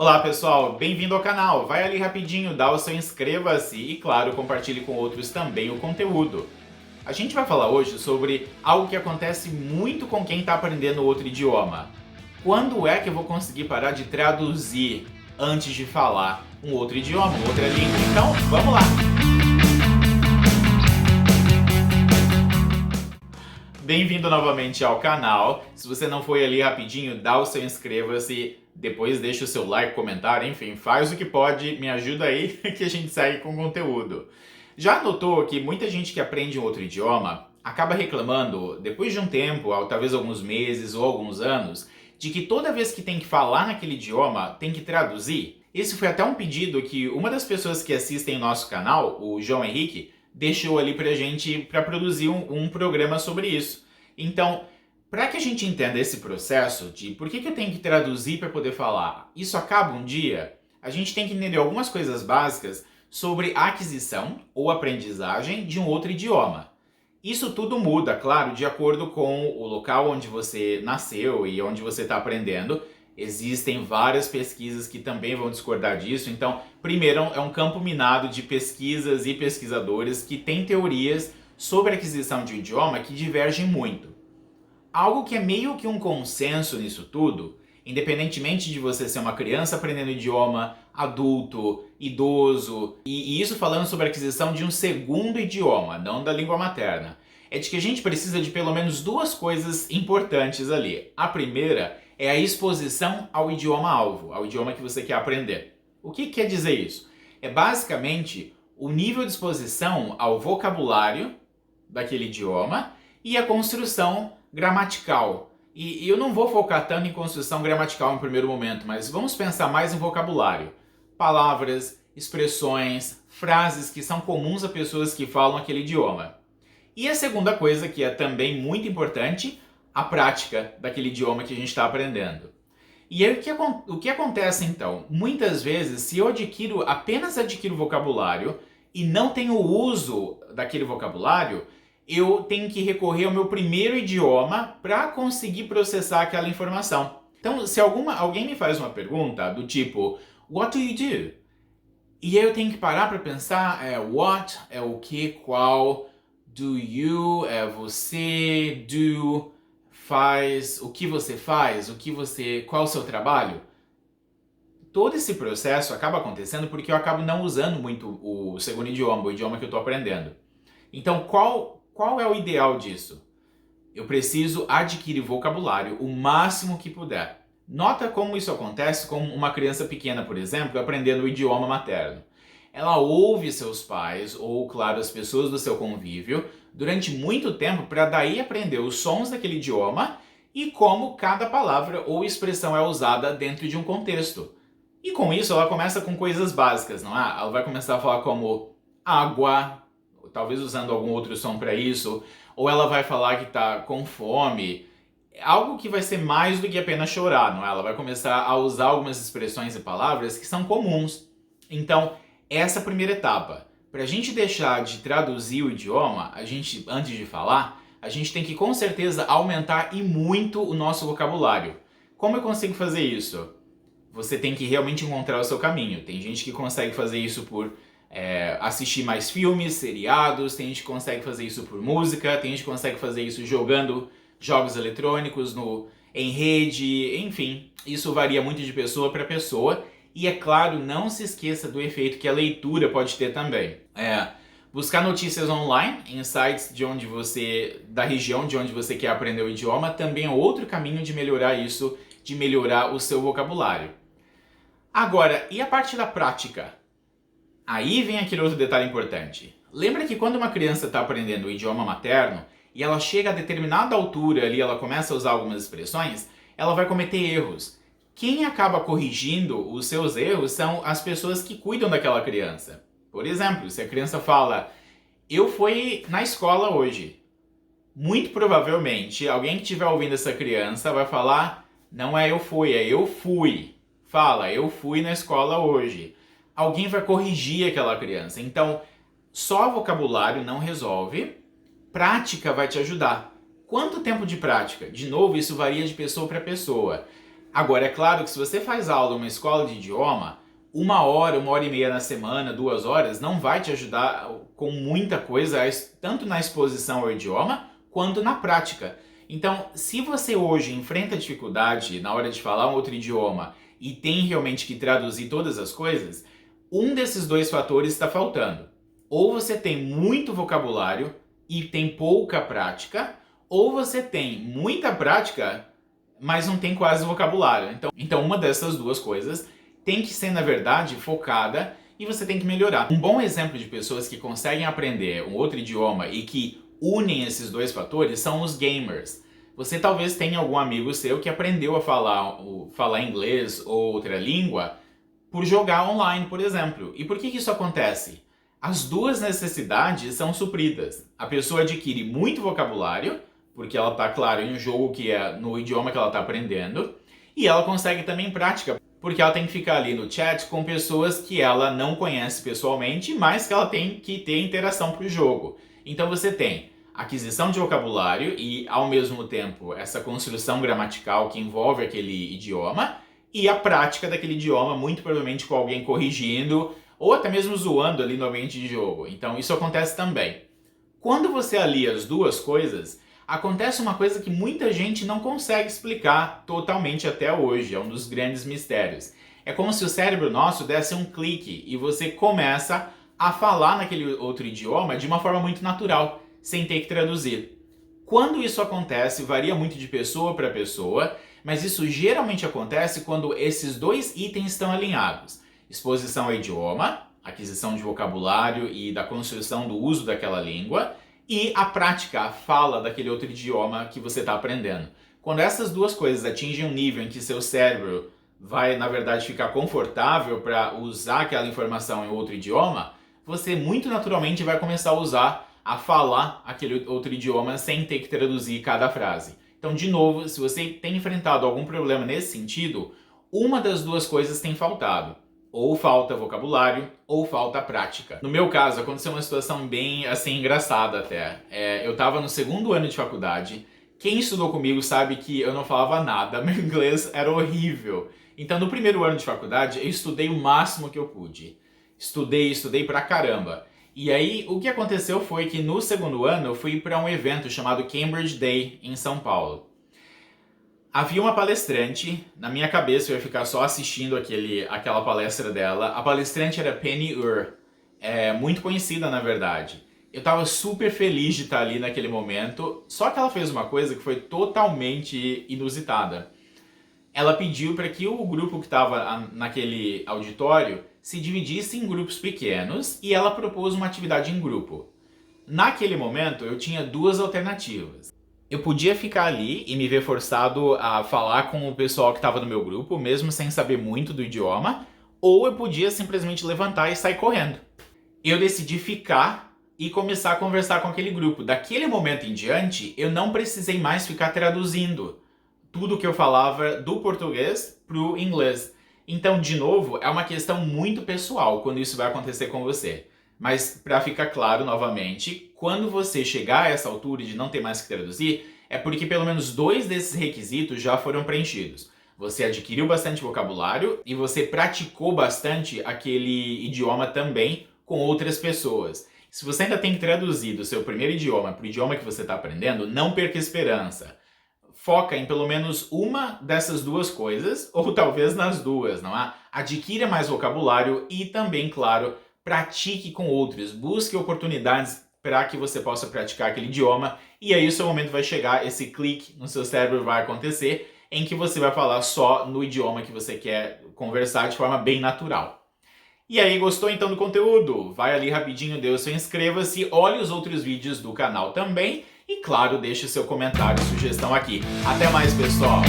Olá pessoal, bem-vindo ao canal. Vai ali rapidinho, dá o seu inscreva-se e claro, compartilhe com outros também o conteúdo. A gente vai falar hoje sobre algo que acontece muito com quem está aprendendo outro idioma. Quando é que eu vou conseguir parar de traduzir antes de falar um outro idioma, outra língua? Então, vamos lá! Bem-vindo novamente ao canal. Se você não foi ali rapidinho, dá o seu inscreva-se, depois deixa o seu like, comentário, enfim, faz o que pode, me ajuda aí que a gente segue com conteúdo. Já notou que muita gente que aprende um outro idioma acaba reclamando, depois de um tempo, talvez alguns meses ou alguns anos, de que toda vez que tem que falar naquele idioma, tem que traduzir? Esse foi até um pedido que uma das pessoas que assistem nosso canal, o João Henrique, deixou ali pra gente para produzir um programa sobre isso. Então, para que a gente entenda esse processo de por que eu tenho que traduzir para poder falar, isso acaba um dia, a gente tem que entender algumas coisas básicas sobre a aquisição ou aprendizagem de um outro idioma. Isso tudo muda, claro, de acordo com o local onde você nasceu e onde você está aprendendo. Existem várias pesquisas que também vão discordar disso. Então, primeiro, é um campo minado de pesquisas e pesquisadores que têm teorias sobre a aquisição de um idioma que divergem muito. Algo que é meio que um consenso nisso tudo, independentemente de você ser uma criança aprendendo idioma, adulto, idoso, e isso falando sobre a aquisição de um segundo idioma, não da língua materna, é de que a gente precisa de pelo menos duas coisas importantes ali. A primeira é a exposição ao idioma-alvo, ao idioma que você quer aprender. O que quer dizer isso? É basicamente o nível de exposição ao vocabulário daquele idioma e a construção gramatical. E eu não vou focar tanto em construção gramatical em primeiro momento, mas vamos pensar mais em vocabulário. Palavras, expressões, frases que são comuns a pessoas que falam aquele idioma. E a segunda coisa, que é também muito importante, a prática daquele idioma que a gente está aprendendo. E aí o que acontece então? Muitas vezes, se eu apenas adquiro vocabulário e não tenho uso daquele vocabulário, eu tenho que recorrer ao meu primeiro idioma para conseguir processar aquela informação. Então, se alguém me faz uma pergunta do tipo, what do you do? E aí eu tenho que parar para pensar, what é o que, qual, do you é você, do faz, o que você faz, qual é o seu trabalho? Todo esse processo acaba acontecendo porque eu acabo não usando muito o segundo idioma, o idioma que eu estou aprendendo. Então, qual é o ideal disso? Eu preciso adquirir vocabulário o máximo que puder. Nota como isso acontece com uma criança pequena, por exemplo, aprendendo o idioma materno. Ela ouve seus pais, ou claro, as pessoas do seu convívio, durante muito tempo para daí aprender os sons daquele idioma e como cada palavra ou expressão é usada dentro de um contexto. E com isso ela começa com coisas básicas, não é? Ela vai começar a falar como água, talvez usando algum outro som para isso, ou ela vai falar que está com fome, algo que vai ser mais do que apenas chorar, não é? Ela vai começar a usar algumas expressões e palavras que são comuns. Então, essa é a primeira etapa. Para a gente deixar de traduzir o idioma, antes de falar, a gente tem que com certeza aumentar e muito o nosso vocabulário. Como eu consigo fazer isso? Você tem que realmente encontrar o seu caminho. Tem gente que consegue fazer isso por assistir mais filmes, seriados, tem gente que consegue fazer isso por música, tem gente que consegue fazer isso jogando jogos eletrônicos em rede, enfim, isso varia muito de pessoa para pessoa. E é claro, não se esqueça do efeito que a leitura pode ter também. Buscar notícias online em sites da região de onde você quer aprender o idioma também é outro caminho de melhorar isso, de melhorar o seu vocabulário. Agora, e a parte da prática? Aí vem aquele outro detalhe importante. Lembra que quando uma criança está aprendendo o idioma materno e ela chega a determinada altura ali, ela começa a usar algumas expressões, ela vai cometer erros. Quem acaba corrigindo os seus erros são as pessoas que cuidam daquela criança. Por exemplo, se a criança fala, eu fui na escola hoje, muito provavelmente alguém que estiver ouvindo essa criança vai falar, não é eu fui, é eu fui. Fala, eu fui na escola hoje. Alguém vai corrigir aquela criança. Então, só vocabulário não resolve, prática vai te ajudar. Quanto tempo de prática? De novo, isso varia de pessoa para pessoa. Agora, é claro que se você faz aula em uma escola de idioma, 1 hora e meia na semana, 2 horas, não vai te ajudar com muita coisa, tanto na exposição ao idioma, quanto na prática. Então, se você hoje enfrenta dificuldade na hora de falar um outro idioma e tem realmente que traduzir todas as coisas, um desses dois fatores está faltando. Ou você tem muito vocabulário e tem pouca prática, ou você tem muita prática, mas não tem quase vocabulário. Então uma dessas duas coisas tem que ser, na verdade, focada e você tem que melhorar. Um bom exemplo de pessoas que conseguem aprender um outro idioma e que unem esses dois fatores são os gamers. Você talvez tenha algum amigo seu que aprendeu a falar inglês ou outra língua por jogar online, por exemplo. E por que isso acontece? As duas necessidades são supridas. A pessoa adquire muito vocabulário, porque ela está, claro, em um jogo que é no idioma que ela está aprendendo, e ela consegue também prática, porque ela tem que ficar ali no chat com pessoas que ela não conhece pessoalmente, mas que ela tem que ter interação para o jogo. Então você tem aquisição de vocabulário e, ao mesmo tempo, essa construção gramatical que envolve aquele idioma, e a prática daquele idioma, muito provavelmente com alguém corrigindo, ou até mesmo zoando ali no ambiente de jogo. Então isso acontece também. Quando você alia as duas coisas, acontece uma coisa que muita gente não consegue explicar totalmente até hoje, é um dos grandes mistérios. É como se o cérebro nosso desse um clique e você começa a falar naquele outro idioma de uma forma muito natural, sem ter que traduzir. Quando isso acontece, varia muito de pessoa para pessoa, mas isso geralmente acontece quando esses dois itens estão alinhados. Exposição ao idioma, aquisição de vocabulário e da construção do uso daquela língua, e a prática, a fala daquele outro idioma que você está aprendendo. Quando essas duas coisas atingem um nível em que seu cérebro vai, na verdade, ficar confortável para usar aquela informação em outro idioma, você muito naturalmente vai começar a falar aquele outro idioma sem ter que traduzir cada frase. Então, de novo, se você tem enfrentado algum problema nesse sentido, uma das duas coisas tem faltado. Ou falta vocabulário, ou falta prática. No meu caso, aconteceu uma situação bem, assim, engraçada até. Eu estava no 2º ano de faculdade. Quem estudou comigo sabe que eu não falava nada, meu inglês era horrível. Então, no 1º ano de faculdade, eu estudei o máximo que eu pude. Estudei pra caramba. E aí, o que aconteceu foi que no 2º ano, eu fui para um evento chamado Cambridge Day, em São Paulo. Havia uma palestrante, na minha cabeça eu ia ficar só assistindo aquela palestra dela. A palestrante era Penny Ur, muito conhecida na verdade. Eu tava super feliz de estar ali naquele momento, só que ela fez uma coisa que foi totalmente inusitada. Ela pediu para que o grupo que estava naquele auditório se dividisse em grupos pequenos e ela propôs uma atividade em grupo. Naquele momento eu tinha duas alternativas. Eu podia ficar ali e me ver forçado a falar com o pessoal que estava no meu grupo, mesmo sem saber muito do idioma, ou eu podia simplesmente levantar e sair correndo. Eu decidi ficar e começar a conversar com aquele grupo. Daquele momento em diante, eu não precisei mais ficar traduzindo tudo que eu falava do português para o inglês. Então, de novo, é uma questão muito pessoal quando isso vai acontecer com você. Mas, para ficar claro novamente, quando você chegar a essa altura de não ter mais que traduzir, é porque pelo menos 2 desses requisitos já foram preenchidos. Você adquiriu bastante vocabulário e você praticou bastante aquele idioma também com outras pessoas. Se você ainda tem que traduzir do seu primeiro idioma para o idioma que você está aprendendo, não perca esperança. Foca em pelo menos uma dessas duas coisas, ou talvez nas duas, não é? Adquira mais vocabulário e também, claro, pratique com outros. Busque oportunidades para que você possa praticar aquele idioma e aí o seu momento vai chegar, esse clique no seu cérebro vai acontecer em que você vai falar só no idioma que você quer conversar de forma bem natural. E aí, gostou então do conteúdo? Vai ali rapidinho, dê o seu inscreva-se, olhe os outros vídeos do canal também e, claro, deixe seu comentário e sugestão aqui. Até mais, pessoal!